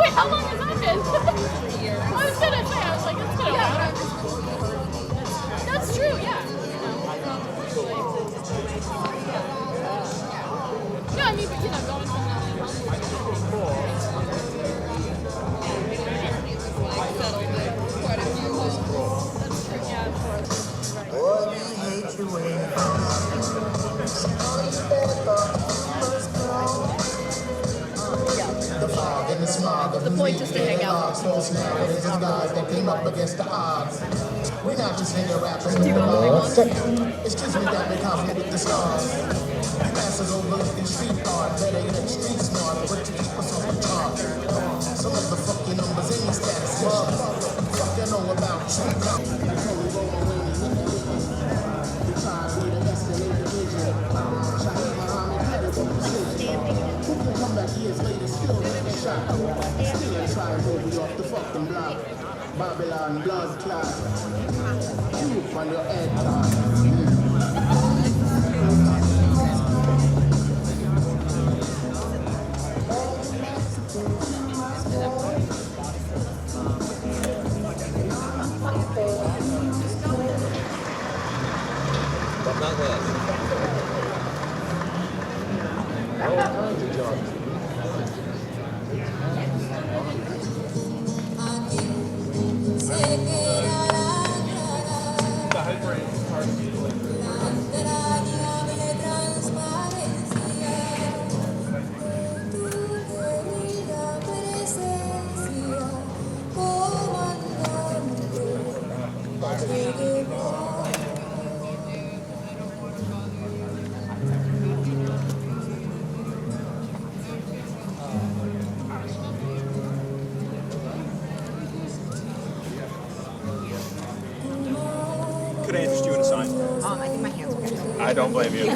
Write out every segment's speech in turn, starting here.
Wait, how long has that been? I was gonna say, I was like, it's been a while. That's true, yeah. Yeah, I mean, but going from that. The point is to hang out. We're not just hanging rappers. Excuse me, that they conflict with the stars. Masses overlooking street art, better yet street smart, but to keep us on the top. Some of the fucking numbers in these stats, fuck you know about true cop. Come back years later, still get shot. Still try to hold me off the fucking block. Babylon, blood clot. You on your head, But not that. All kinds of jobs. Could I interest you in a sign? I think my hands are good. I don't blame you.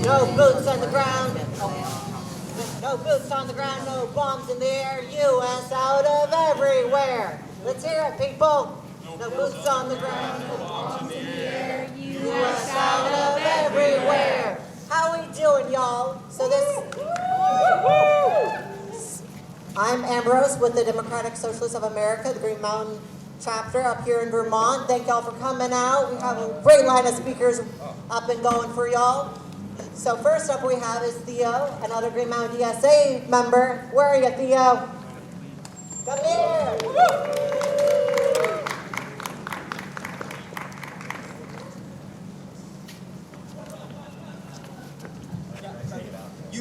No boots on the ground. No boots on the ground, no bombs in the air. U.S. out of everywhere. Let's hear it, people. No boots on the ground, no bombs in the air. U.S. out of everywhere. How we doing, y'all? So I'm Ambrose with the Democratic Socialists of America, the Green Mountain chapter up here in Vermont. Thank y'all for coming out. We have a great line of speakers up and going for y'all. So first up we have is Theo, another Green Mountain DSA member. Where are you, Theo? Come here.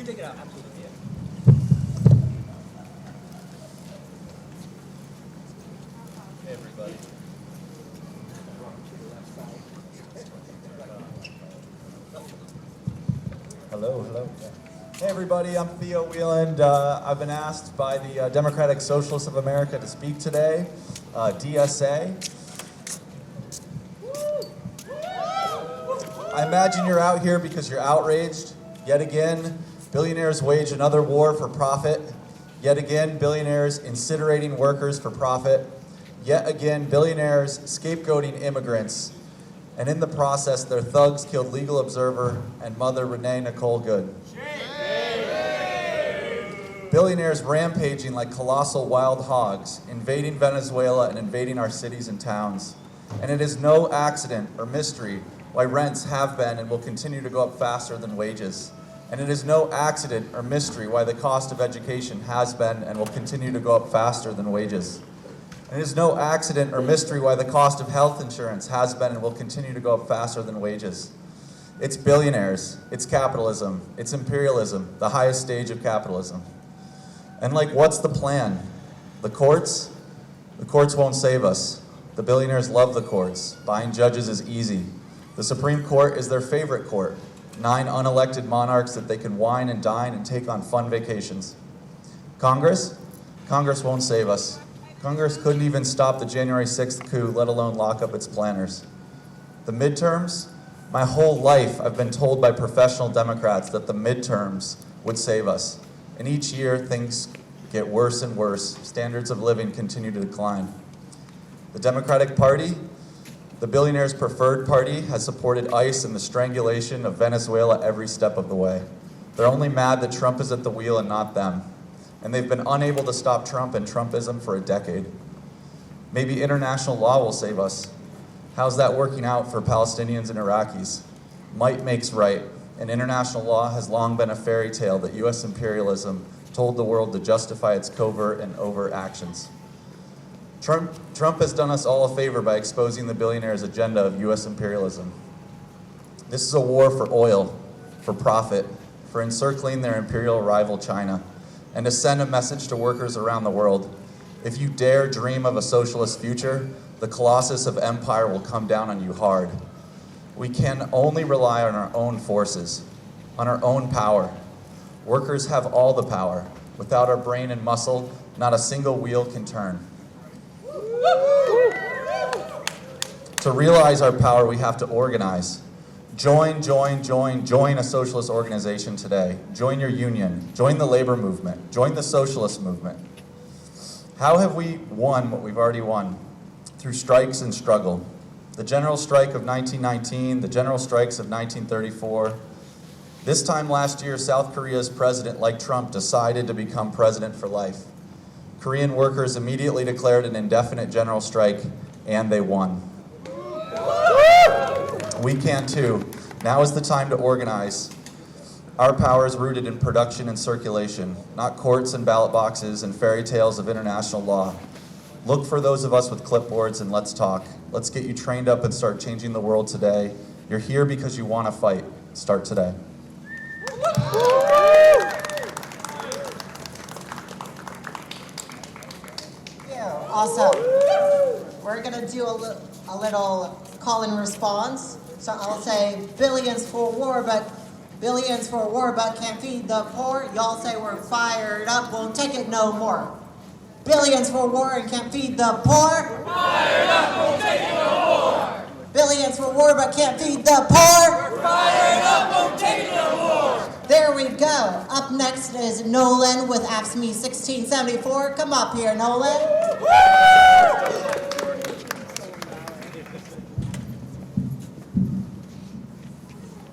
You take it out, absolutely. Hey, everybody. Hello. Hey everybody, I'm Theo Wieland. I've been asked by the Democratic Socialists of America to speak today, DSA. I imagine you're out here because you're outraged. Yet again, billionaires wage another war for profit. Yet again, billionaires incinerating workers for profit. Yet again, billionaires scapegoating immigrants. And in the process, their thugs killed legal observer and mother Renee Nicole Good. Billionaires rampaging like colossal wild hogs, invading Venezuela and invading our cities and towns. And it is no accident or mystery why rents have been and will continue to go up faster than wages. And it is no accident or mystery why the cost of education has been and will continue to go up faster than wages. And it is no accident or mystery why the cost of health insurance has been and will continue to go up faster than wages. It's billionaires, it's capitalism, it's imperialism, the highest stage of capitalism. And like, what's the plan? The courts? The courts won't save us. The billionaires love the courts. Buying judges is easy. The Supreme Court is their favorite court. 9 unelected monarchs that they can wine and dine and take on fun vacations. Congress? Congress won't save us. Congress couldn't even stop the January 6th coup, let alone lock up its planners. The midterms? My whole life I've been told by professional Democrats that the midterms would save us. And each year things get worse and worse. Standards of living continue to decline. The Democratic Party, the billionaires' preferred party, has supported ICE and the strangulation of Venezuela every step of the way. They're only mad that Trump is at the wheel and not them. And they've been unable to stop Trump and Trumpism for a decade. Maybe international law will save us. How's that working out for Palestinians and Iraqis? Might makes right, and international law has long been a fairy tale that U.S. imperialism told the world to justify its covert and overt actions. Trump has done us all a favor by exposing the billionaires' agenda of U.S. imperialism. This is a war for oil, for profit, for encircling their imperial rival China, and to send a message to workers around the world. If you dare dream of a socialist future, the colossus of empire will come down on you hard. We can only rely on our own forces, on our own power. Workers have all the power. Without our brain and muscle, not a single wheel can turn. To realize our power, we have to organize. Join a socialist organization today. Join your union. Join the labor movement. Join the socialist movement. How have we won what we've already won? Through strikes and struggle. The general strike of 1919, the general strikes of 1934. This time last year, South Korea's president, like Trump, decided to become president for life. Korean workers immediately declared an indefinite general strike, and they won. We can too. Now is the time to organize. Our power is rooted in production and circulation, not courts and ballot boxes and fairy tales of international law. Look for those of us with clipboards and let's talk. Let's get you trained up and start changing the world today. You're here because you want to fight. Start today. Awesome. We're going to do a little call and response. So I'll say billions for war, but can't feed the poor. Y'all say we're fired up, won't take it no more. Billions for war and can't feed the poor. Fired up, won't take it no more. Billions for war, but can't feed the poor. We're fired up, won't take it no more. There we go. Up next is Nolan with AFSCME 1674. Come up here, Nolan.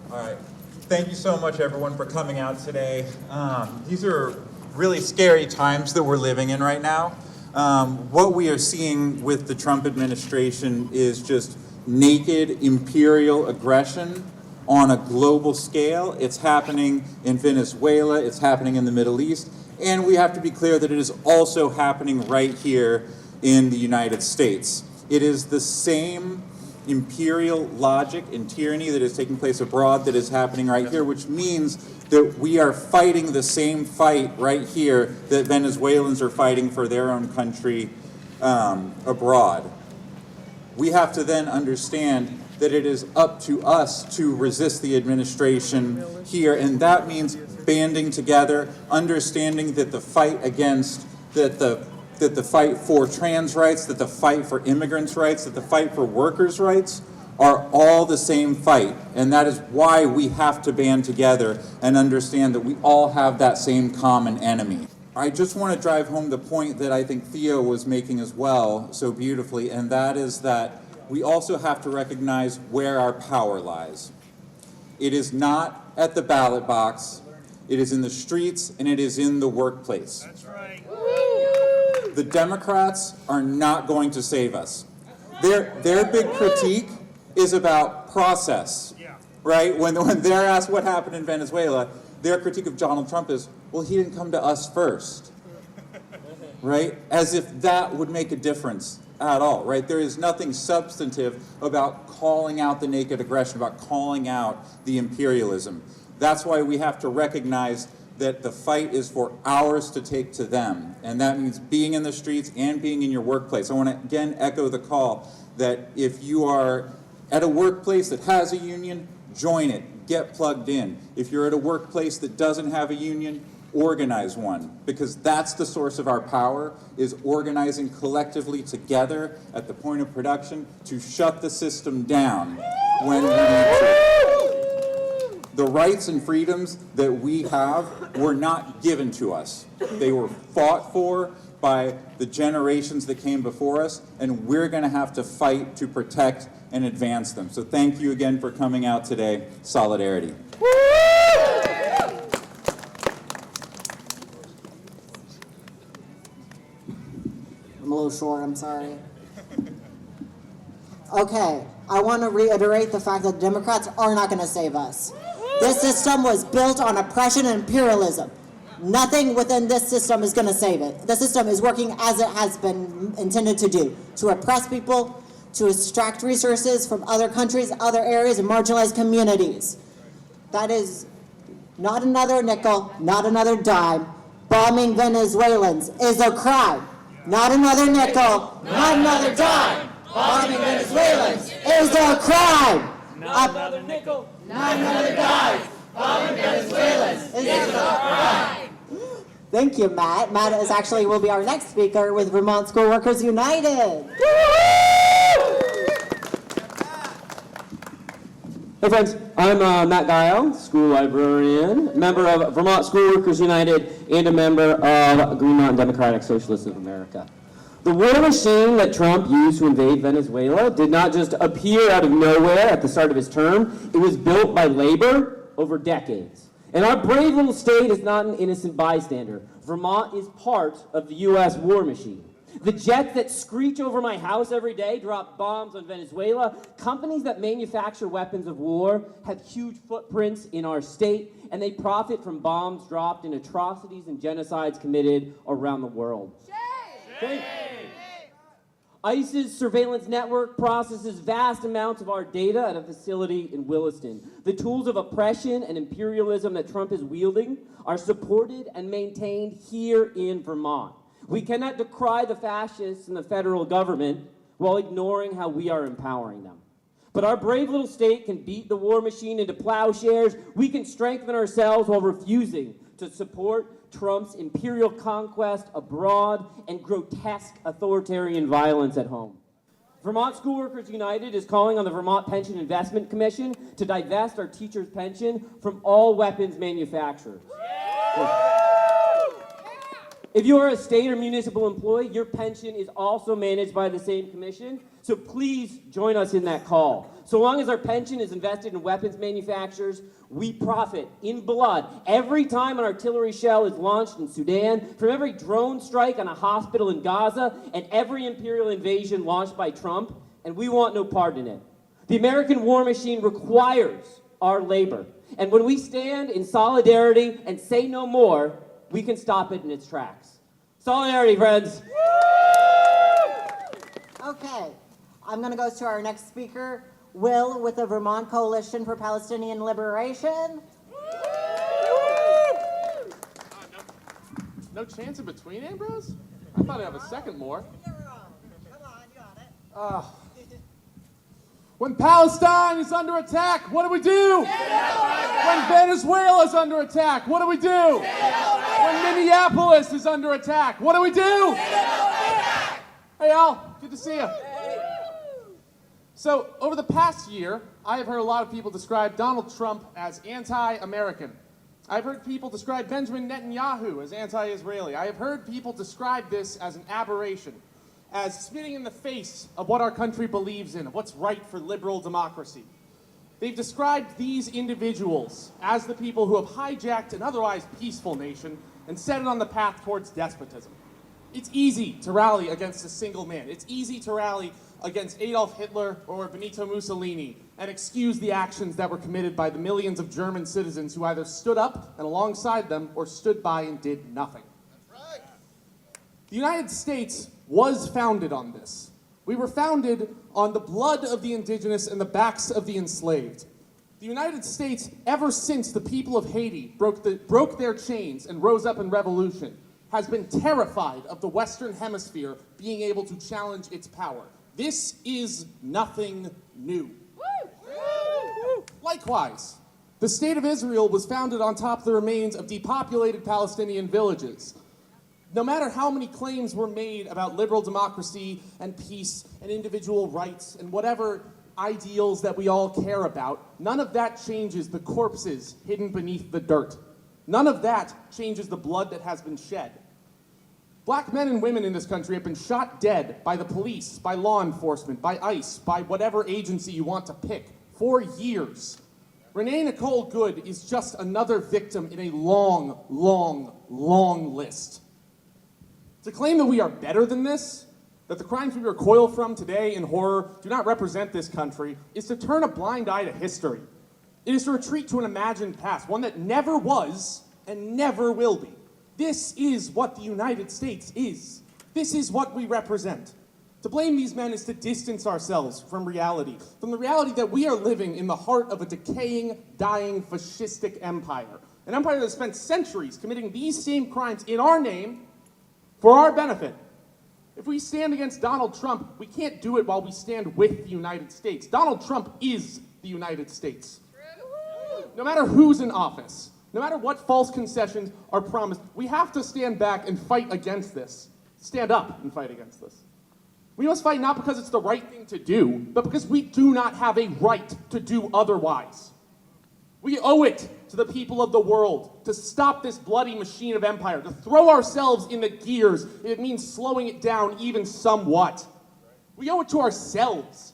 All right. Thank you so much, everyone, for coming out today. These are really scary times that we're living in right now. What we are seeing with the Trump administration is just naked imperial aggression on a global scale. It's happening in Venezuela, it's happening in the Middle East, and we have to be clear that it is also happening right here in the United States. It is the same imperial logic and tyranny that is taking place abroad that is happening right here, which means that we are fighting the same fight right here that Venezuelans are fighting for their own country abroad. We have to then understand that it is up to us to resist the administration here, and that means banding together, understanding that the fight against, that the fight for trans rights, that the fight for immigrants' rights, that the fight for workers' rights are all the same fight. And that is why we have to band together and understand that we all have that same common enemy. I just want to drive home the point that I think Theo was making as well so beautifully, and that is that we also have to recognize where our power lies. It is not at the ballot box, it is in the streets, and it is in the workplace. That's right. The Democrats are not going to save us. Their big critique is about process, right? When they're asked what happened in Venezuela, their critique of Donald Trump is, well, he didn't come to us first, right? As if that would make a difference at all, right? There is nothing substantive about calling out the naked aggression, about calling out the imperialism. That's why we have to recognize that the fight is for ours to take to them. And that means being in the streets and being in your workplace. I want to again echo the call that if you are at a workplace that has a union, join it, get plugged in. If you're at a workplace that doesn't have a union, organize one, because that's the source of our power, is organizing collectively together at the point of production to shut the system down when we need to. The rights and freedoms that we have were not given to us. They were fought for by the generations that came before us, and we're going to have to fight to protect and advance them. So thank you again for coming out today. Solidarity. I'm a little short, I'm sorry. Okay, I want to reiterate the fact that Democrats are not going to save us. This system was built on oppression and imperialism. Nothing within this system is going to save it. The system is working as it has been intended to do, to oppress people, to extract resources from other countries, other areas, and marginalized communities. That is not another nickel, not another dime. Bombing Venezuelans is a crime. Not another nickel, not another dime. Bombing Venezuelans is a crime. Not another nickel, not another dime. Bombing Venezuelans is a crime. Thank you, Matt. Matt is actually will be our next speaker with Vermont School Workers United. Hey friends, I'm Matt Guile, school librarian, member of Vermont School Workers United, and a member of Green Mountain Democratic Socialists of America. The war machine that Trump used to invade Venezuela did not just appear out of nowhere at the start of his term. It was built by labor over decades. And our brave little state is not an innocent bystander. Vermont is part of the U.S. war machine. The jets that screech over my house every day drop bombs on Venezuela. Companies that manufacture weapons of war have huge footprints in our state, and they profit from bombs dropped in atrocities and genocides committed around the world. Shame! ICE's surveillance network processes vast amounts of our data at a facility in Williston. The tools of oppression and imperialism that Trump is wielding are supported and maintained here in Vermont. We cannot decry the fascists in the federal government while ignoring how we are empowering them. But our brave little state can beat the war machine into plowshares. We can strengthen ourselves while refusing to support Trump's imperial conquest abroad and grotesque authoritarian violence at home. Vermont School Workers United is calling on the Vermont Pension Investment Commission to divest our teachers' pension from all weapons manufacturers. If you are a state or municipal employee, your pension is also managed by the same commission, so please join us in that call. So long as our pension is invested in weapons manufacturers, we profit in blood every time an artillery shell is launched in Sudan, from every drone strike on a hospital in Gaza, and every imperial invasion launched by Trump, and we want no part in it. The American war machine requires our labor, and when we stand in solidarity and say no more, we can stop it in its tracks. Solidarity, friends. Okay. I'm going to go to our next speaker, Will, with the Vermont Coalition for Palestinian Liberation. No chance in between, Ambrose? I thought I'd have a second more. Come on, you got it. When Palestine is under attack, what do we do? When Venezuela is under attack, what do we do? When Minneapolis is under attack, what do we do? Hey, Al, good to see you. So, over the past year, I have heard a lot of people describe Donald Trump as anti-American. I've heard people describe Benjamin Netanyahu as anti-Israeli. I have heard people describe this as an aberration, as spitting in the face of what our country believes in, of what's right for liberal democracy. They've described these individuals as the people who have hijacked an otherwise peaceful nation and set it on the path towards despotism. It's easy to rally against a single man. It's easy to rally against Adolf Hitler or Benito Mussolini and excuse the actions that were committed by the millions of German citizens who either stood up and alongside them or stood by and did nothing. That's right. The United States was founded on this. We were founded on the blood of the indigenous and the backs of the enslaved. The United States, ever since the people of Haiti broke their chains and rose up in revolution, has been terrified of the Western Hemisphere being able to challenge its power. This is nothing new. Likewise, the State of Israel was founded on top of the remains of depopulated Palestinian villages. No matter how many claims were made about liberal democracy and peace and individual rights and whatever ideals that we all care about, none of that changes the corpses hidden beneath the dirt. None of that changes the blood that has been shed. Black men and women in this country have been shot dead by the police, by law enforcement, by ICE, by whatever agency you want to pick, for years. Renee Nicole Good is just another victim in a long, long, long list. To claim that we are better than this, that the crimes we recoil from today in horror do not represent this country, is to turn a blind eye to history. It is to retreat to an imagined past, one that never was and never will be. This is what the United States is. This is what we represent. To blame these men is to distance ourselves from reality, from the reality that we are living in the heart of a decaying, dying, fascistic empire. An empire that has spent centuries committing these same crimes in our name for our benefit. If we stand against Donald Trump, we can't do it while we stand with the United States. Donald Trump is the United States. No matter who's in office, no matter what false concessions are promised, we have to stand back and fight against this. Stand up and fight against this. We must fight not because it's the right thing to do, but because we do not have a right to do otherwise. We owe it to the people of the world to stop this bloody machine of empire, to throw ourselves in the gears if it means slowing it down even somewhat. We owe it to ourselves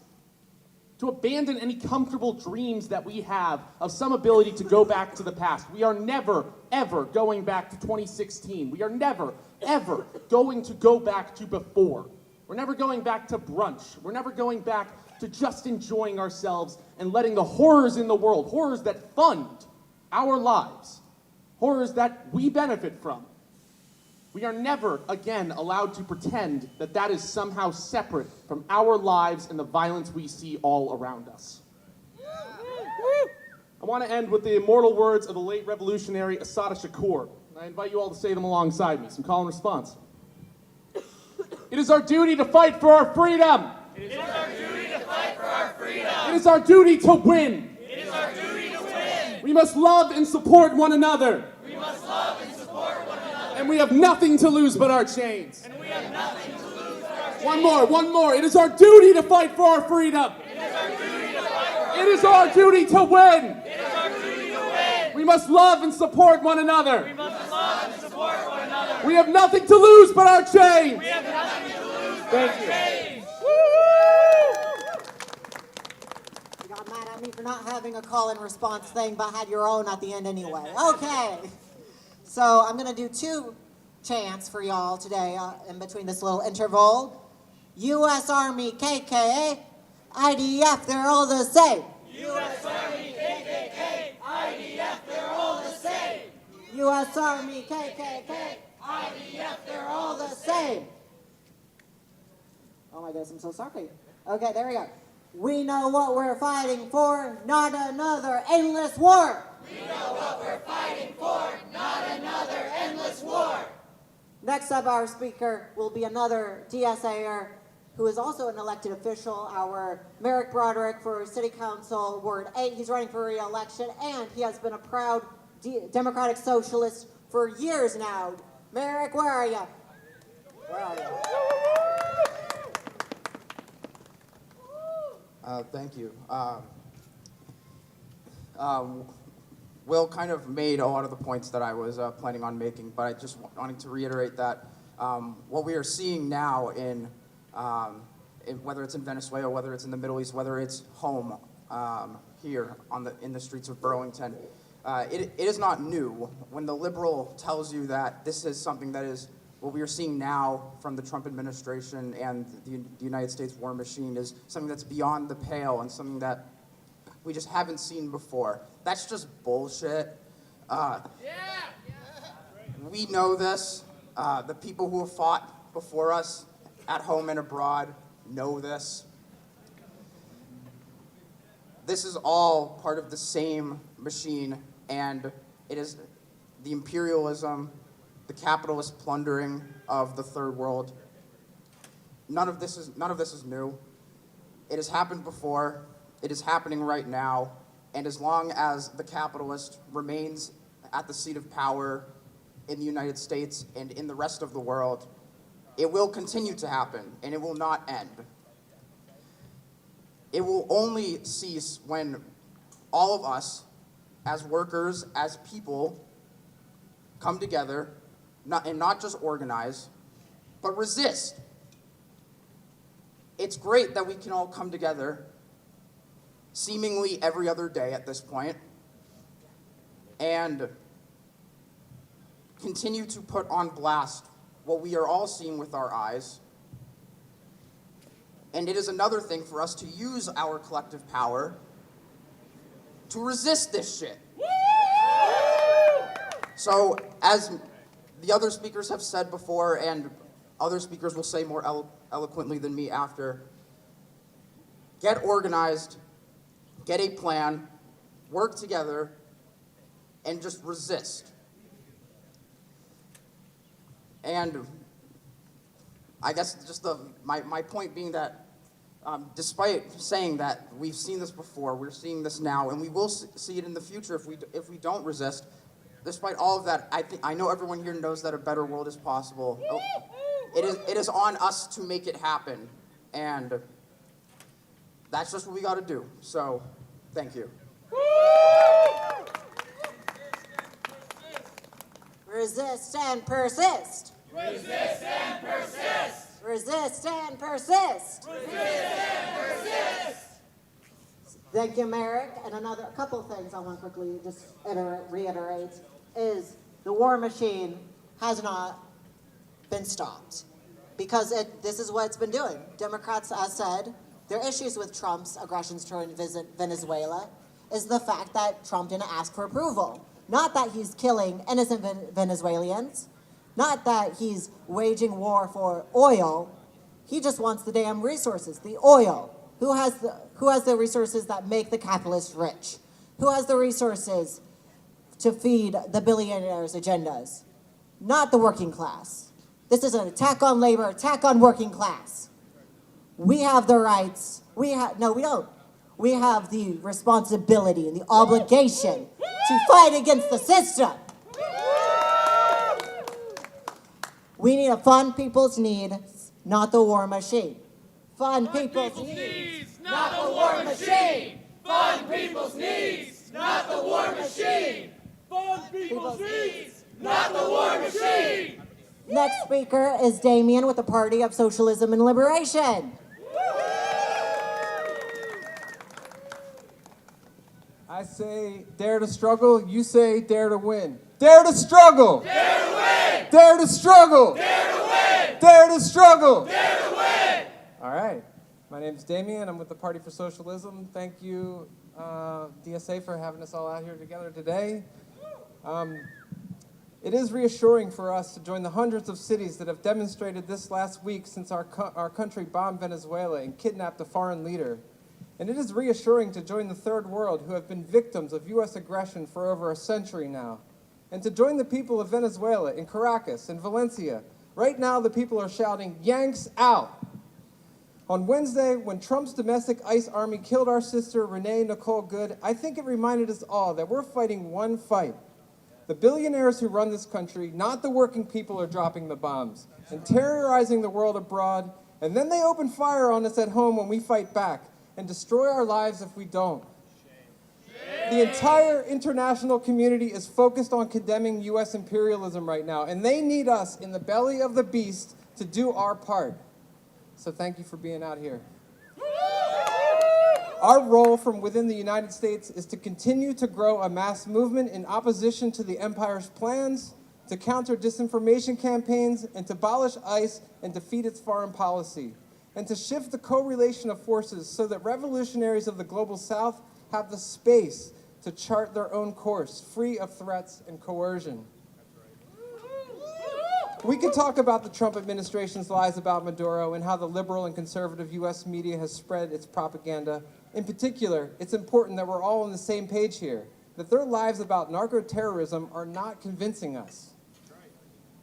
to abandon any comfortable dreams that we have of some ability to go back to the past. We are never, ever going back to 2016. We are never, ever going to go back to before. We're never going back to brunch. We're never going back to just enjoying ourselves and letting the horrors in the world, horrors that fund our lives, horrors that we benefit from. We are never again allowed to pretend that that is somehow separate from our lives and the violence we see all around us. I want to end with the immortal words of the late revolutionary Assata Shakur. I invite you all to say them alongside me. Some call and response. It is our duty to fight for our freedom. It is our duty to fight for our freedom. It is our duty to win. It is our duty to win. We must love and support one another. We must love and support one another. And we have nothing to lose but our chains. And we have nothing to lose but our chains. One more. It is our duty to fight for our freedom. It is our duty to fight for our It is our duty to win. It is our duty to win. We must love and support one another. We must love and support one another. We have nothing to lose but our chains. We have nothing to lose but Thank our you. chains. You got mad at me for not having a call and response thing, but had your own at the end anyway. Okay. So I'm going to do two chants for y'all today in between this little interval. U.S. Army, KKK, IDF, they're all the same. U.S. Army, KKK, IDF, they're all the same. U.S. Army, KKK, IDF, they're all the same. Oh my goodness, I'm so sorry. Okay, there we go. We know what we're fighting for, not another endless war. We know what we're fighting for, not another endless war. Next up, our speaker will be another DSAer who is also an elected official, our Merrick Broderick for City Council Ward 8. He's running for re-election, and he has been a proud Democratic Socialist for years now. Merrick, where are you? Where are you? Thank you. Will kind of made a lot of the points that I was planning on making, but I just wanted to reiterate that what we are seeing now in whether it's in Venezuela, whether it's in the Middle East, whether it's home here in the streets of Burlington, it is not new. When the liberal tells you that this is something that is what we are seeing now from the Trump administration and the United States war machine is something that's beyond the pale and something that we just haven't seen before. That's just bullshit. We know this. The people who have fought before us at home and abroad know this. This is all part of the same machine, and it is the imperialism, the capitalist plundering of the third world. None of this is new. It has happened before. It is happening right now. And as long as the capitalist remains at the seat of power in the United States and in the rest of the world, it will continue to happen, and it will not end. It will only cease when all of us, as workers, as people, come together, and not just organize, but resist. It's great that we can all come together seemingly every other day at this point and continue to put on blast what we are all seeing with our eyes. And it is another thing for us to use our collective power to resist this shit. So, as the other speakers have said before, and other speakers will say more eloquently than me after, get organized, get a plan, work together, and just resist. And I guess just my point being that despite saying that we've seen this before, we're seeing this now, and we will see it in the future if we don't resist. Despite all of that, I know everyone here knows that a better world is possible. It is on us to make it happen, and that's just what we got to do. So, thank you. Resist and persist. Resist and persist. Resist and persist. Resist and persist. Thank you, Merrick. And a couple of things I want to quickly just reiterate is the war machine has not been stopped because this is what it's been doing. Democrats, as said, their issues with Trump's aggressions toward Venezuela is the fact that Trump didn't ask for approval. Not that he's killing innocent Venezuelans, not that he's waging war for oil. He just wants the damn resources, the oil. Who has the resources that make the capitalists rich? Who has the resources to feed the billionaires' agendas? Not the working class. This is an attack on labor, attack on working class. We have the rights. No, we don't. We have the responsibility and the obligation to fight against the system. We need to fund people's needs, not the war machine. Fund people's needs, not the war machine. Fund people's needs, not the war machine. Fund people's needs, not the war machine. Next speaker is Damien with the Party of Socialism and Liberation. I say dare to struggle, you say dare to win. Dare to struggle! Dare to win! Dare to struggle! Dare to win! Dare to struggle! Dare to win! All right. My name is Damien. I'm with the Party for Socialism. Thank you, DSA, for having us all out here together today. It is reassuring for us to join the hundreds of cities that have demonstrated this last week since our country bombed Venezuela and kidnapped a foreign leader. And it is reassuring to join the third world who have been victims of U.S. aggression for over a century now. And to join the people of Venezuela in Caracas and Valencia. Right now, the people are shouting, "Yanks out!" On Wednesday, when Trump's domestic ICE army killed our sister, Renee Nicole Good, I think it reminded us all that we're fighting one fight. The billionaires who run this country, not the working people, are dropping the bombs and terrorizing the world abroad, and then they open fire on us at home when we fight back and destroy our lives if we don't. The entire international community is focused on condemning U.S. imperialism right now, and they need us in the belly of the beast to do our part. So thank you for being out here. Our role from within the United States is to continue to grow a mass movement in opposition to the empire's plans, to counter disinformation campaigns, and to abolish ICE and defeat its foreign policy, and to shift the correlation of forces so that revolutionaries of the global south have the space to chart their own course, free of threats and coercion. We could talk about the Trump administration's lies about Maduro and how the liberal and conservative U.S. media has spread its propaganda. In particular, it's important that we're all on the same page here, that their lies about narco-terrorism are not convincing us.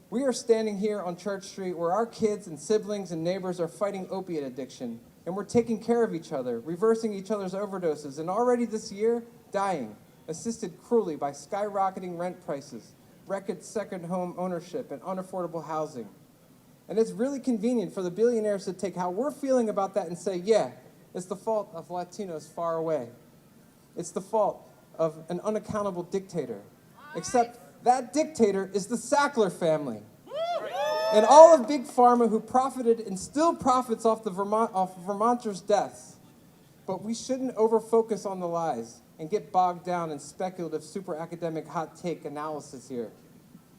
We are standing here on Church Street where our kids and siblings and neighbors are fighting opiate addiction, and we're taking care of each other, reversing each other's overdoses, and already this year, dying, assisted cruelly by skyrocketing rent prices, record second home ownership, and unaffordable housing. And it's really convenient for the billionaires to take how we're feeling about that and say, yeah, it's the fault of Latinos far away. It's the fault of an unaccountable dictator. Except that dictator is the Sackler family. And all of Big Pharma who profited and still profits off Vermonters' deaths. But we shouldn't over-focus on the lies and get bogged down in speculative, super academic hot take analysis here.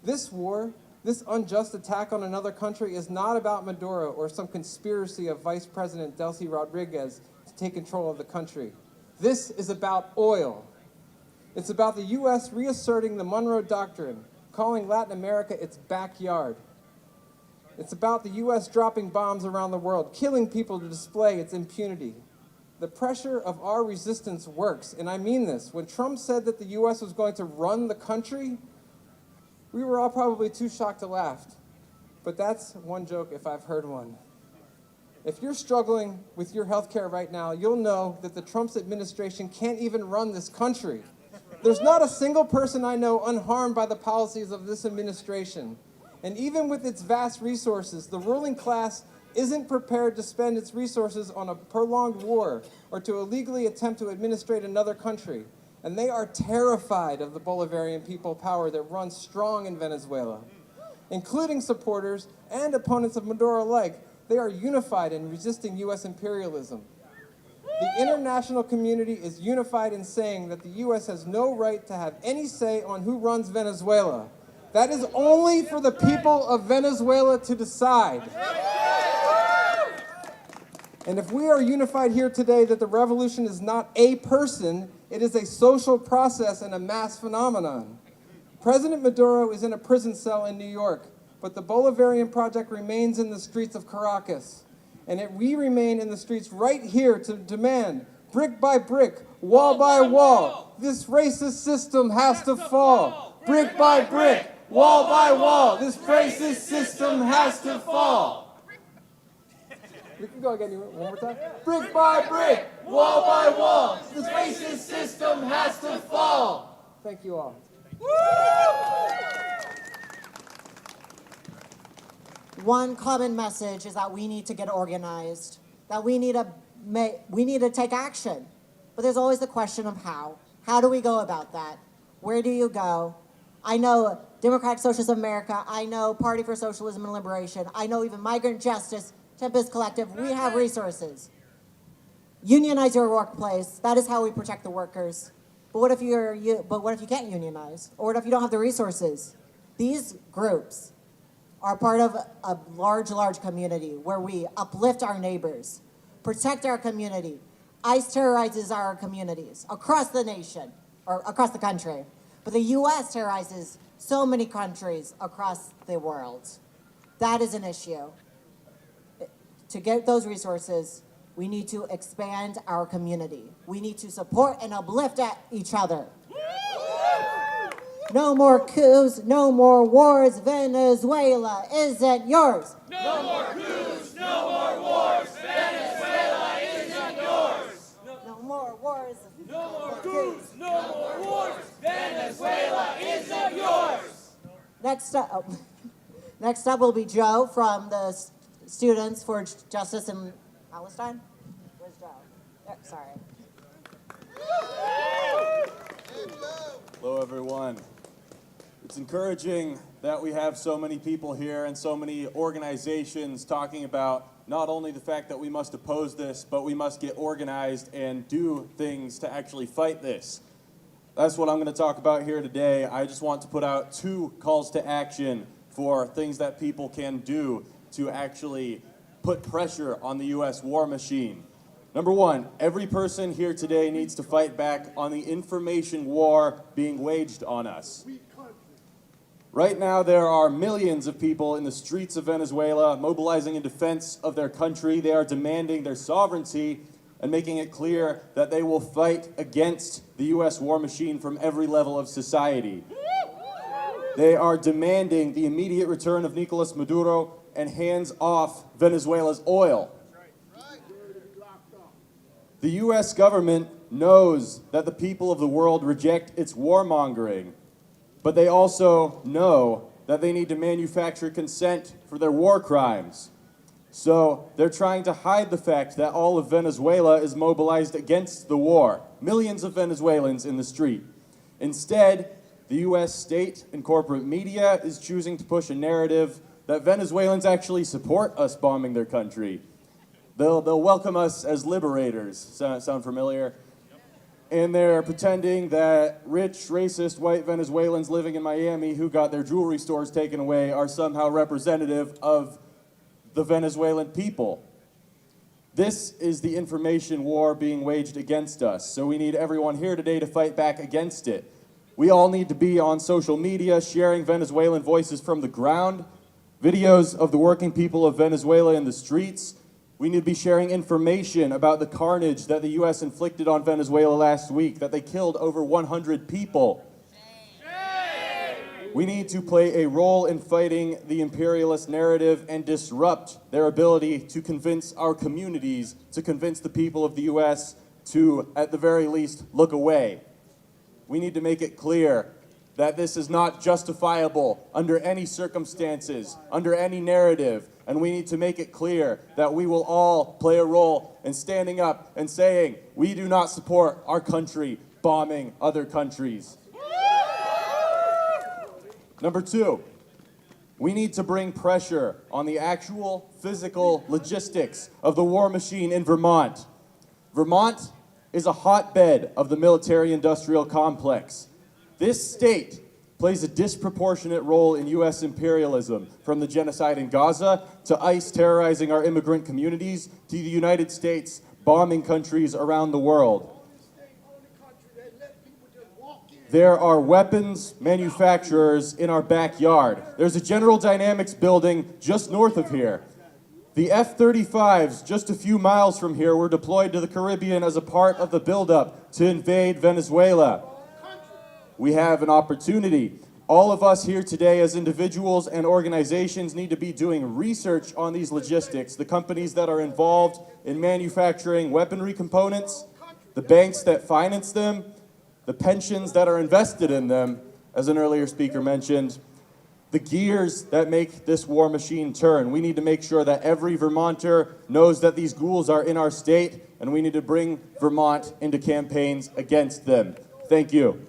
This war, this unjust attack on another country is not about Maduro or some conspiracy of Vice President Delcy Rodriguez to take control of the country. This is about oil. It's about the U.S. reasserting the Monroe Doctrine, calling Latin America its backyard. It's about the U.S. dropping bombs around the world, killing people to display its impunity. The pressure of our resistance works, and I mean this. When Trump said that the U.S. was going to run the country, we were all probably too shocked to laugh. But that's one joke if I've heard one. If you're struggling with your health care right now, you'll know that the Trump administration can't even run this country. There's not a single person I know unharmed by the policies of this administration. And even with its vast resources, the ruling class isn't prepared to spend its resources on a prolonged war or to illegally attempt to administrate another country. And they are terrified of the Bolivarian people power that runs strong in Venezuela. Including supporters and opponents of Maduro alike, they are unified in resisting U.S. imperialism. The international community is unified in saying that the U.S. has no right to have any say on who runs Venezuela. That is only for the people of Venezuela to decide. And if we are unified here today that the revolution is not a person, it is a social process and a mass phenomenon. President Maduro is in a prison cell in New York, but the Bolivarian Project remains in the streets of Caracas. And we remain in the streets right here to demand, brick by brick, wall by wall, this racist system has to fall. Brick by brick, wall by wall, this racist system has to fall. We can go again one more time. Brick by brick, wall by wall, this racist system has to fall. Thank you all. One common message is that we need to get organized, that we need to take action. But there's always the question of how. How do we go about that? Where do you go? I know Democratic Socialists of America. I know Party for Socialism and Liberation. I know even Migrant Justice, Tempest Collective. We have resources. Unionize your workplace. That is how we protect the workers. But what if you can't unionize? Or what if you don't have the resources? These groups are part of a large community where we uplift our neighbors, protect our community. ICE terrorizes our communities across the nation, or across the country. But the U.S. terrorizes so many countries across the world. That is an issue. To get those resources, we need to expand our community. We need to support and uplift each other. No more coups, no more wars. Venezuela isn't yours. No more coups, no more wars. Venezuela isn't yours. No more wars. No more coups, no more wars. Venezuela isn't yours. Next up will be Joe from the Students for Justice in Palestine. Where's Joe? There, sorry. Hello, everyone. It's encouraging that we have so many people here and so many organizations talking about not only the fact that we must oppose this, but we must get organized and do things to actually fight this. That's what I'm going to talk about here today. I just want to put out 2 calls to action for things that people can do to actually put pressure on the U.S. war machine. Number 1, every person here today needs to fight back on the information war being waged on us. Right now, there are millions of people in the streets of Venezuela mobilizing in defense of their country. They are demanding their sovereignty and making it clear that they will fight against the U.S. war machine from every level of society. They are demanding the immediate return of Nicolas Maduro and hands off Venezuela's oil. The U.S. government knows that the people of the world reject its warmongering, but they also know that they need to manufacture consent for their war crimes. So they're trying to hide the fact that all of Venezuela is mobilized against the war. Millions of Venezuelans in the street. Instead, the U.S. state and corporate media is choosing to push a narrative that Venezuelans actually support us bombing their country. They'll welcome us as liberators. Sound familiar? And they're pretending that rich, racist, white Venezuelans living in Miami who got their jewelry stores taken away are somehow representative of the Venezuelan people. This is the information war being waged against us, so we need everyone here today to fight back against it. We all need to be on social media, sharing Venezuelan voices from the ground, videos of the working people of Venezuela in the streets. We need to be sharing information about the carnage that the U.S. inflicted on Venezuela last week, that they killed over 100 people. We need to play a role in fighting the imperialist narrative and disrupt their ability to convince our communities, to convince the people of the U.S. to, at the very least, look away. We need to make it clear that this is not justifiable under any circumstances, under any narrative, and we need to make it clear that we will all play a role in standing up and saying, we do not support our country bombing other countries. Number 2, we need to bring pressure on the actual physical logistics of the war machine in Vermont. Vermont is a hotbed of the military-industrial complex. This state plays a disproportionate role in U.S. imperialism, from the genocide in Gaza to ICE terrorizing our immigrant communities to the United States bombing countries around the world. There are weapons manufacturers in our backyard. There's a General Dynamics building just north of here. The F-35s, just a few miles from here, were deployed to the Caribbean as a part of the buildup to invade Venezuela. We have an opportunity. All of us here today as individuals and organizations need to be doing research on these logistics, the companies that are involved in manufacturing weaponry components, the banks that finance them, the pensions that are invested in them, as an earlier speaker mentioned, the gears that make this war machine turn. We need to make sure that every Vermonter knows that these ghouls are in our state, and we need to bring Vermont into campaigns against them. Thank you.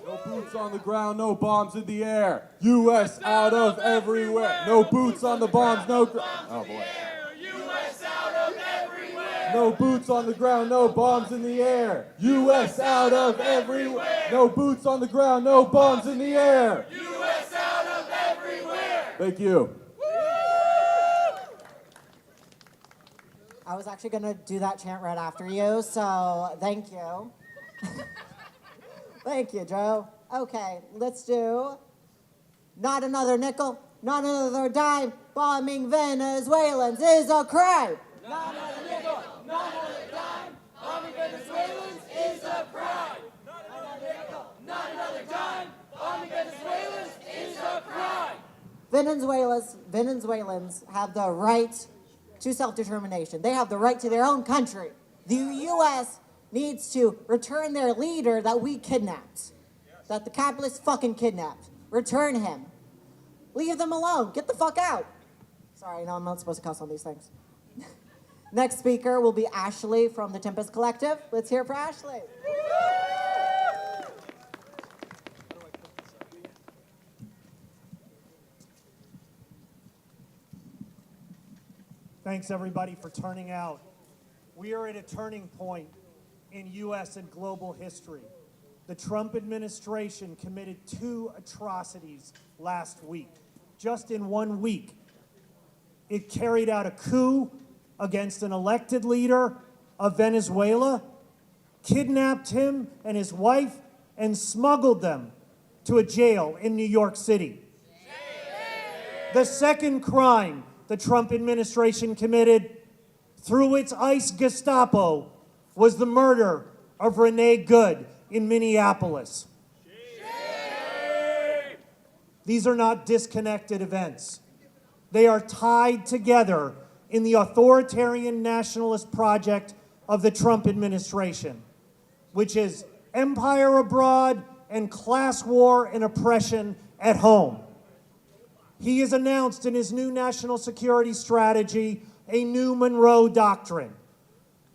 No boots on the ground, no bombs in the air. U.S. out of everywhere. No boots on the bombs, no oh boy. U.S. out of everywhere. No boots on the ground, no bombs in the air. U.S. out of everywhere. No boots on the ground, no bombs in the air. U.S. out of everywhere. Thank you. I was actually going to do that chant right after you, so thank you. Thank you, Joe. Okay, let's do not another nickel, not another dime. Bombing Venezuelans is a crime. Not another nickel, not another dime. Bombing Venezuelans is a crime. Not another nickel, not another dime. Bombing Venezuelans is a crime. Venezuelans have the right to self-determination. They have the right to their own country. The U.S. needs to return their leader that we kidnapped, that the capitalists fucking kidnapped. Return him. Leave them alone. Get the fuck out. Sorry, no, I'm not supposed to cuss on these things. Next speaker will be Ashley from the Tempest Collective. Let's hear it for Ashley. Thanks, everybody, for turning out. We are at a turning point in U.S. and global history. The Trump administration committed 2 atrocities last week. Just in 1 week, it carried out a coup against an elected leader of Venezuela, kidnapped him and his wife, and smuggled them to a jail in New York City. The second crime the Trump administration committed through its ICE Gestapo was the murder of Renee Good in Minneapolis. These are not disconnected events. They are tied together in the authoritarian nationalist project of the Trump administration, which is empire abroad and class war and oppression at home. He has announced in his new national security strategy a new Monroe Doctrine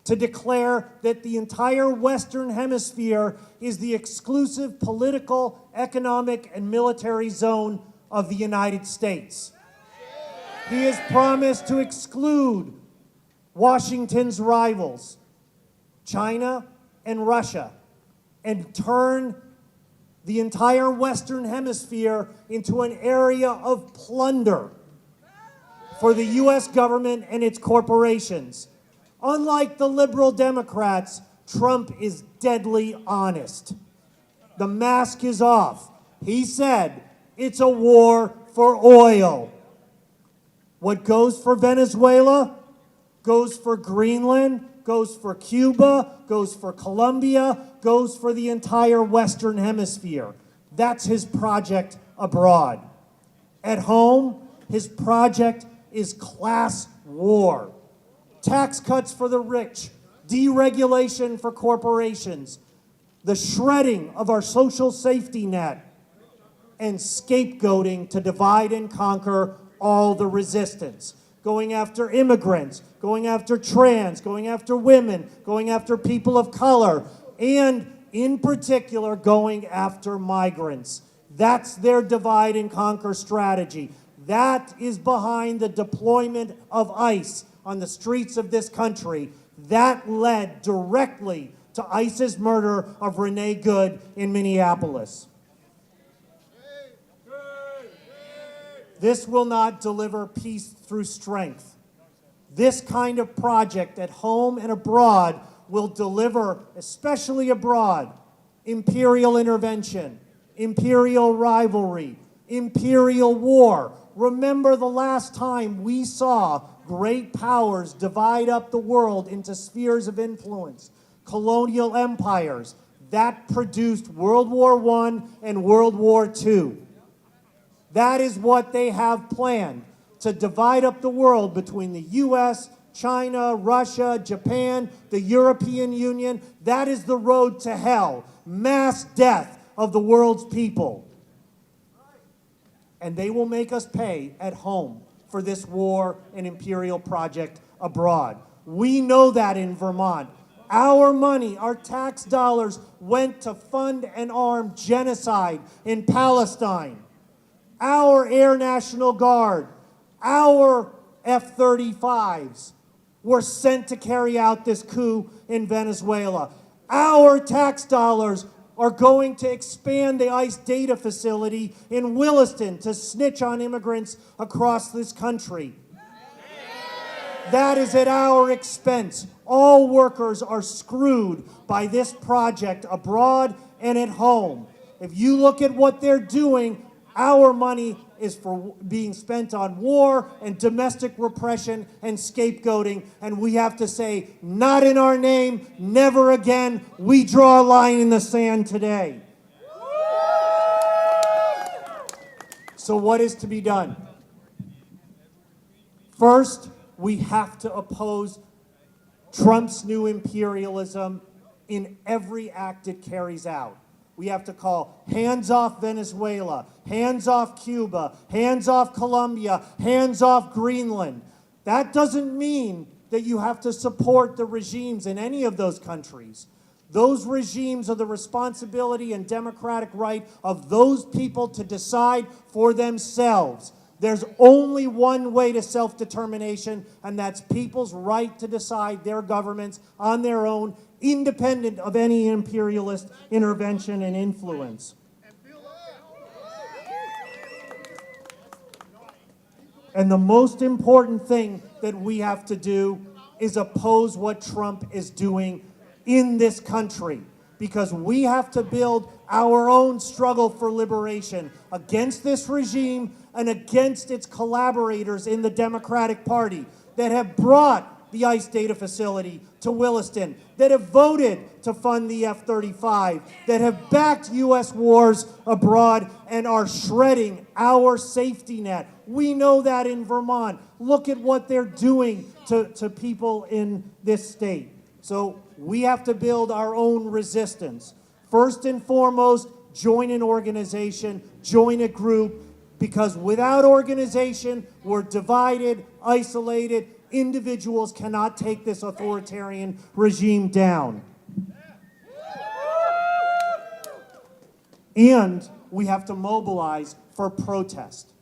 to declare that the entire Western Hemisphere is the exclusive political, economic, and military zone of the United States. He has promised to exclude Washington's rivals, China and Russia, and turn the entire Western Hemisphere into an area of plunder for the U.S. government and its corporations. Unlike the liberal Democrats, Trump is deadly honest. The mask is off. He said it's a war for oil. What goes for Venezuela goes for Greenland, goes for Cuba, goes for Colombia, goes for the entire Western Hemisphere. That's his project abroad. At home, his project is class war. Tax cuts for the rich, deregulation for corporations, the shredding of our social safety net, and scapegoating to divide and conquer all the resistance. Going after immigrants, going after trans, going after women, going after people of color, and in particular going after migrants. That's their divide and conquer strategy. That is behind the deployment of ICE on the streets of this country. That led directly to ICE's murder of Renee Good in Minneapolis. This will not deliver peace through strength. This kind of project at home and abroad will deliver, especially abroad, imperial intervention, imperial rivalry, imperial war. Remember the last time we saw great powers divide up the world into spheres of influence, colonial empires. That produced World War I and World War II. That is what they have planned, to divide up the world between the U.S., China, Russia, Japan, the European Union. That is the road to hell, mass death of the world's people. And they will make us pay at home for this war and imperial project abroad. We know that in Vermont. Our money, our tax dollars, went to fund and arm genocide in Palestine. Our Air National Guard, our F-35s were sent to carry out this coup in Venezuela. Our tax dollars are going to expand the ICE data facility in Williston to snitch on immigrants across this country. That is at our expense. All workers are screwed by this project abroad and at home. If you look at what they're doing, our money is for being spent on war and domestic repression and scapegoating, and we have to say, not in our name, never again. We draw a line in the sand today. So what is to be done? First, we have to oppose Trump's new imperialism in every act it carries out. We have to call hands off Venezuela, hands off Cuba, hands off Colombia, hands off Greenland. That doesn't mean that you have to support the regimes in any of those countries. Those regimes are the responsibility and democratic right of those people to decide for themselves. There's only one way to self-determination, and that's people's right to decide their governments on their own, independent of any imperialist intervention and influence. And the most important thing that we have to do is oppose what Trump is doing in this country, because we have to build our own struggle for liberation against this regime and against its collaborators in the Democratic Party that have brought the ICE data facility to Williston, that have voted to fund the F-35, that have backed U.S. wars abroad and are shredding our safety net. We know that in Vermont. Look at what they're doing to people in this state. So we have to build our own resistance. First and foremost, join an organization, join a group, because without organization, we're divided, isolated. Individuals cannot take this authoritarian regime down. And we have to mobilize for protest.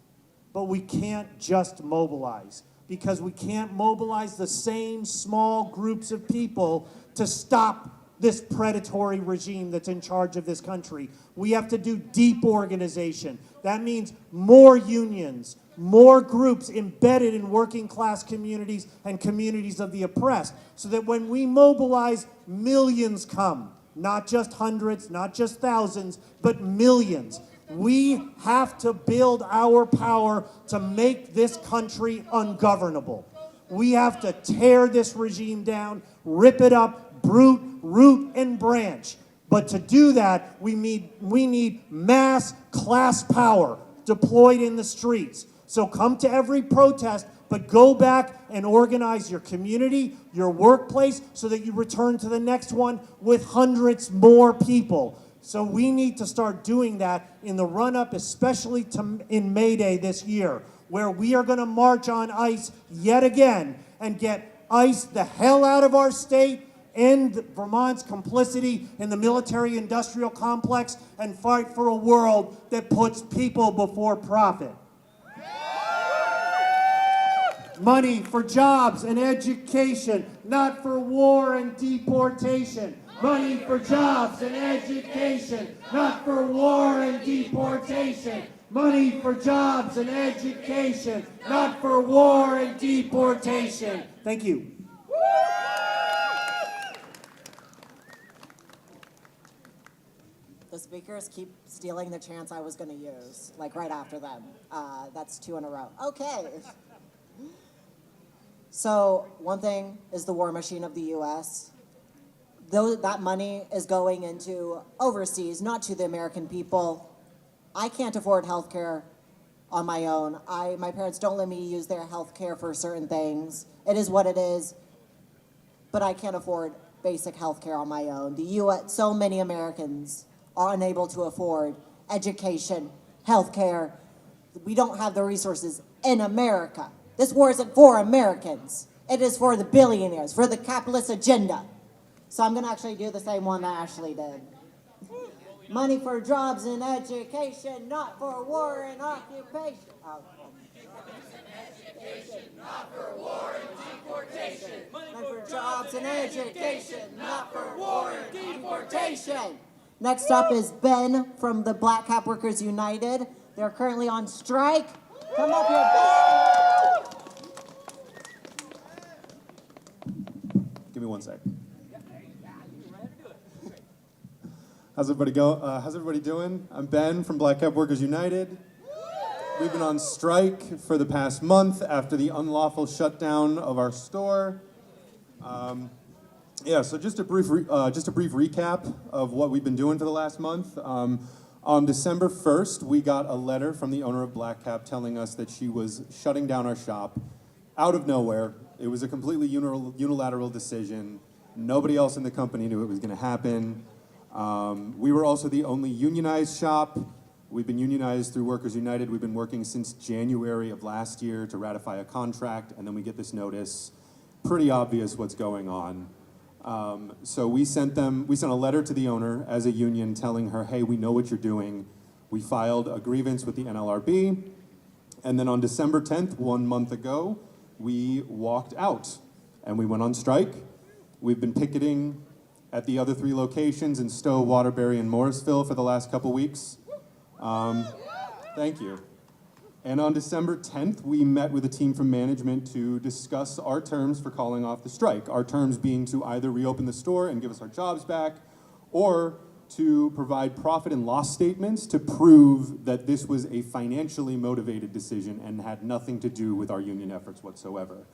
But we can't just mobilize, because we can't mobilize the same small groups of people to stop this predatory regime that's in charge of this country. We have to do deep organization. That means more unions, more groups embedded in working class communities and communities of the oppressed, so that when we mobilize, millions come. Not just hundreds, not just thousands, but millions. We have to build our power to make this country ungovernable. We have to tear this regime down, rip it up, root and branch. But to do that, we need mass class power deployed in the streets. So come to every protest, but go back and organize your community, your workplace, so that you return to the next one with hundreds more people. So we need to start doing that in the run-up, especially in May Day this year, where we are going to march on ICE yet again and get ICE the hell out of our state, end Vermont's complicity in the military-industrial complex, and fight for a world that puts people before profit. Money for jobs and education, not for war and deportation. Money for jobs and education, not for war and deportation. Money for jobs and education, not for war and deportation. Thank you. The speakers keep stealing the chants I was going to use, like right after them. That's 2 in a row. Okay. So one thing is the war machine of the U.S. That money is going into overseas, not to the American people. I can't afford health care on my own. My parents don't let me use their health care for certain things. It is what it is, but I can't afford basic health care on my own. The U.S., so many Americans are unable to afford education, health care. We don't have the resources in America. This war isn't for Americans. It is for the billionaires, for the capitalist agenda. So I'm going to actually do the same one that Ashley did. Money for jobs and education, not for war and occupation. Not for war and deportation. Money for jobs and education, not for war and deportation. Next up is Ben from the Black Cap Workers United. They're currently on strike. Come up here, Ben. Give me 1 sec. How's everybody doing? I'm Ben from Black Cap Workers United. We've been on strike for the past month after the unlawful shutdown of our store. So just a brief recap of what we've been doing for the last month. On December 1st, we got a letter from the owner of Black Cap telling us that she was shutting down our shop out of nowhere. It was a completely unilateral decision. Nobody else in the company knew it was going to happen. We were also the only unionized shop. We've been unionized through Workers United. We've been working since January of last year to ratify a contract, and then we get this notice. Pretty obvious what's going on. So we sent a letter to the owner as a union telling her, hey, we know what you're doing. We filed a grievance with the NLRB, and then on December 10th, 1 month ago, we walked out and we went on strike. We've been picketing at the other 3 locations in Stowe, Waterbury, and Morrisville for the last couple weeks. Thank you. And on December 10th, we met with a team from management to discuss our terms for calling off the strike. Our terms being to either reopen the store and give us our jobs back, or to provide profit and loss statements to prove that this was a financially motivated decision and had nothing to do with our union efforts whatsoever.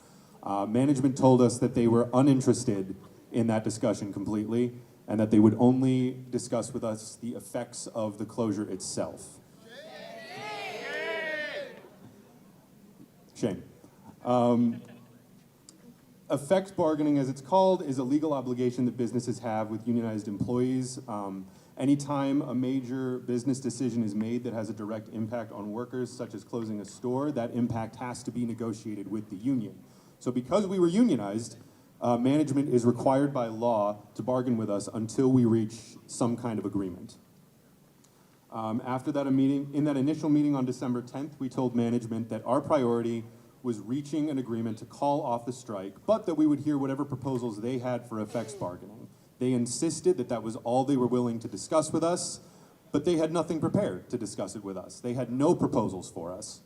Management told us that they were uninterested in that discussion completely, and that they would only discuss with us the effects of the closure itself. Shame. Effects bargaining, as it's called, is a legal obligation that businesses have with unionized employees. Anytime a major business decision is made that has a direct impact on workers, such as closing a store, that impact has to be negotiated with the union. So because we were unionized, management is required by law to bargain with us until we reach some kind of agreement. After that in that initial meeting on December 10th, we told management that our priority was reaching an agreement to call off the strike, but that we would hear whatever proposals they had for effects bargaining. They insisted that that was all they were willing to discuss with us, but they had nothing prepared to discuss it with us. They had no proposals for us.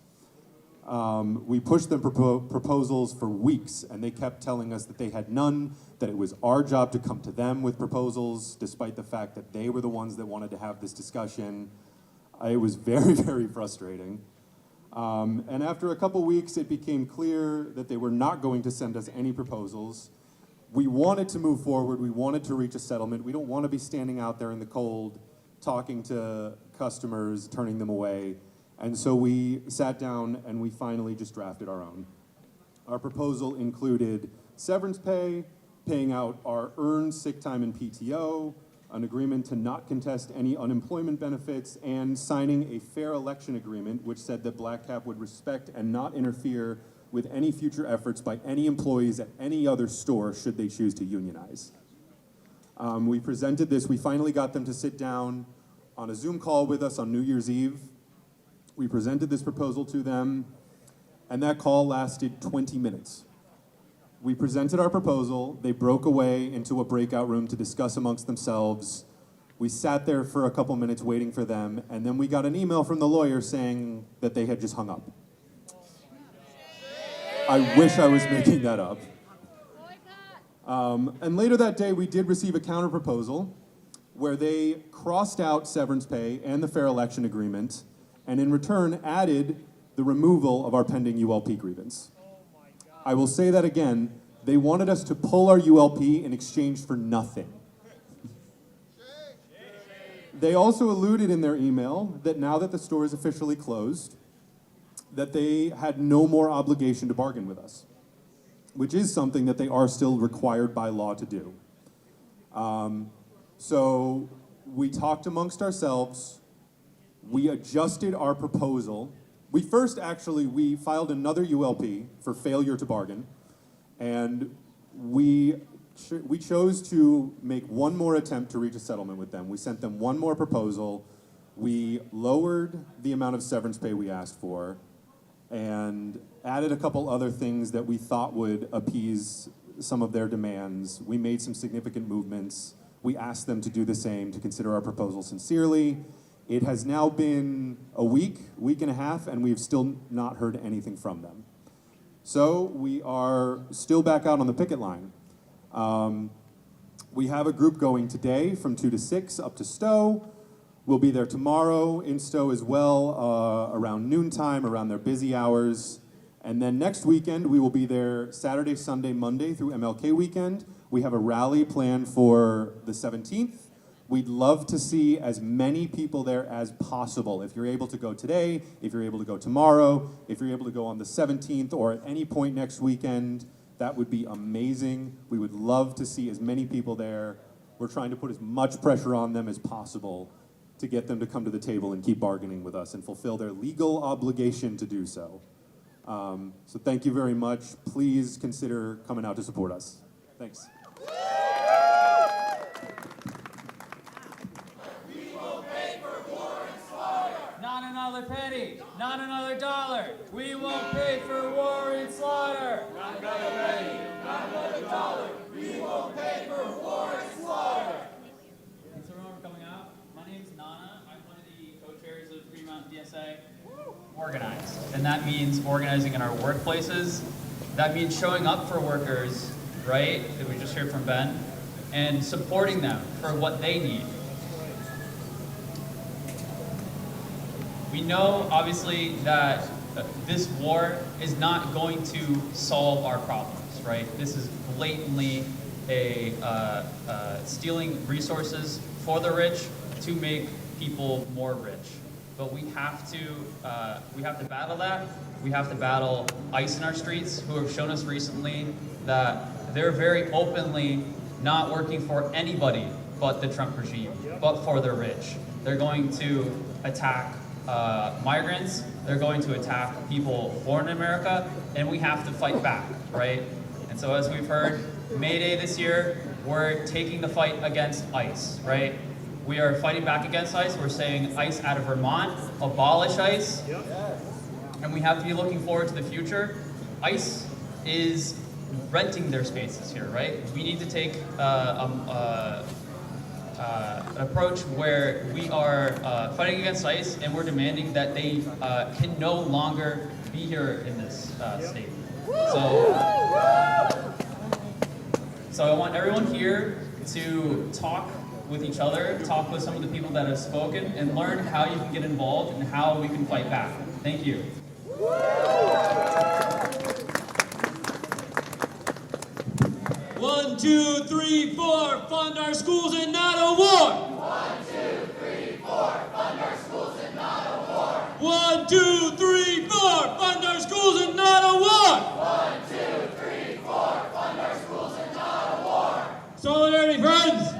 We pushed them proposals for weeks, and they kept telling us that they had none, that it was our job to come to them with proposals, despite the fact that they were the ones that wanted to have this discussion. It was very, very frustrating. And after a couple weeks, it became clear that they were not going to send us any proposals. We wanted to move forward. We wanted to reach a settlement. We don't want to be standing out there in the cold, talking to customers, turning them away. And so we sat down and we finally just drafted our own. Our proposal included severance pay, paying out our earned sick time and PTO, an agreement to not contest any unemployment benefits, and signing a fair election agreement which said that Black Cap would respect and not interfere with any future efforts by any employees at any other store should they choose to unionize. We presented this. We finally got them to sit down on a Zoom call with us on New Year's Eve. We presented this proposal to them, and that call lasted 20 minutes. We presented our proposal. They broke away into a breakout room to discuss amongst themselves. We sat there for a couple minutes waiting for them, and then we got an email from the lawyer saying that they had just hung up. I wish I was making that up. And later that day, we did receive a counter proposal where they crossed out severance pay and the fair election agreement, and in return added the removal of our pending ULP grievance. I will say that again, they wanted us to pull our ULP in exchange for nothing. They also alluded in their email that now that the store is officially closed, that they had no more obligation to bargain with us, which is something that they are still required by law to do. So we talked amongst ourselves. We adjusted our proposal. We filed another ULP for failure to bargain, and we chose to make one more attempt to reach a settlement with them. We sent them one more proposal. We lowered the amount of severance pay we asked for and added a couple other things that we thought would appease some of their demands. We made some significant movements. We asked them to do the same, to consider our proposal sincerely. It has now been a week and a half, and we've still not heard anything from them. So we are still back out on the picket line. We have a group going today from 2 to 6 up to Stowe. We'll be there tomorrow in Stowe as well, around noontime, around their busy hours. And then next weekend, we will be there Saturday, Sunday, Monday through MLK weekend. We have a rally planned for the 17th. We'd love to see as many people there as possible. If you're able to go today, if you're able to go tomorrow, if you're able to go on the 17th or at any point next weekend, that would be amazing. We would love to see as many people there. We're trying to put as much pressure on them as possible to get them to come to the table and keep bargaining with us and fulfill their legal obligation to do so. So thank you very much. Please consider coming out to support us. Thanks. Not another penny, not another dollar. We won't pay for war and slaughter. Not another penny, not another dollar. We won't pay for war and slaughter. Thanks everyone for coming out. My name's Nana. I'm one of the co-chairs of Green Mountain DSA. Organized, and that means organizing in our workplaces. That means showing up for workers, right? That we just heard from Ben, and supporting them for what they need. We know, obviously, that this war is not going to solve our problems, right? This is blatantly stealing resources for the rich to make people more rich. But we have to battle that. We have to battle ICE in our streets, who have shown us recently that they're very openly not working for anybody but the Trump regime, but for the rich. They're going to attack migrants, they're going to attack people born in America, and we have to fight back, right? And so as we've heard, May Day this year, we're taking the fight against ICE, right? We are fighting back against ICE. We're saying ICE out of Vermont, abolish ICE, and we have to be looking forward to the future. ICE is renting their spaces here, right? We need to take an approach where we are fighting against ICE and we're demanding that they can no longer be here in this state. So I want everyone here to talk with each other, talk with some of the people that have spoken, and learn how you can get involved and how we can fight back. Thank you. 1, 2, 3, 4, fund our schools and not a war. 1, 2, 3, 4, fund our schools and not a war. 1, 2, 3, 4, fund our schools and not a war. 1, 2, 3, 4, fund our schools and not a war. Solidarity, friends.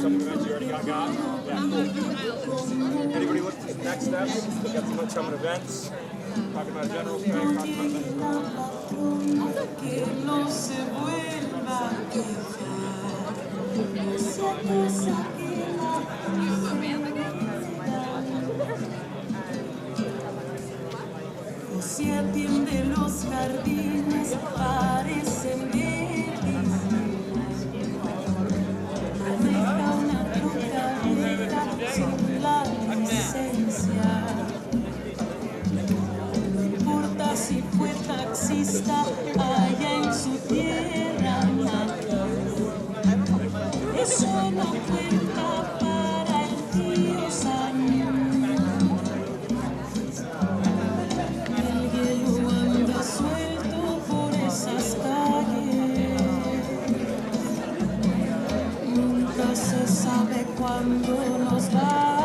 Some events you already got. Yeah, cool. Anybody look to the next steps? We got some upcoming events. Talking about general strike, talking about Venezuela. Si atiende los jardines, parecen maneja una troca vieja sin la licencia. No importa si fue taxista allá en su tierra natal. Eso no cuenta para el tío Samuel. El hielo anda suelto por esas calles. Nunca se sabe cuándo nos va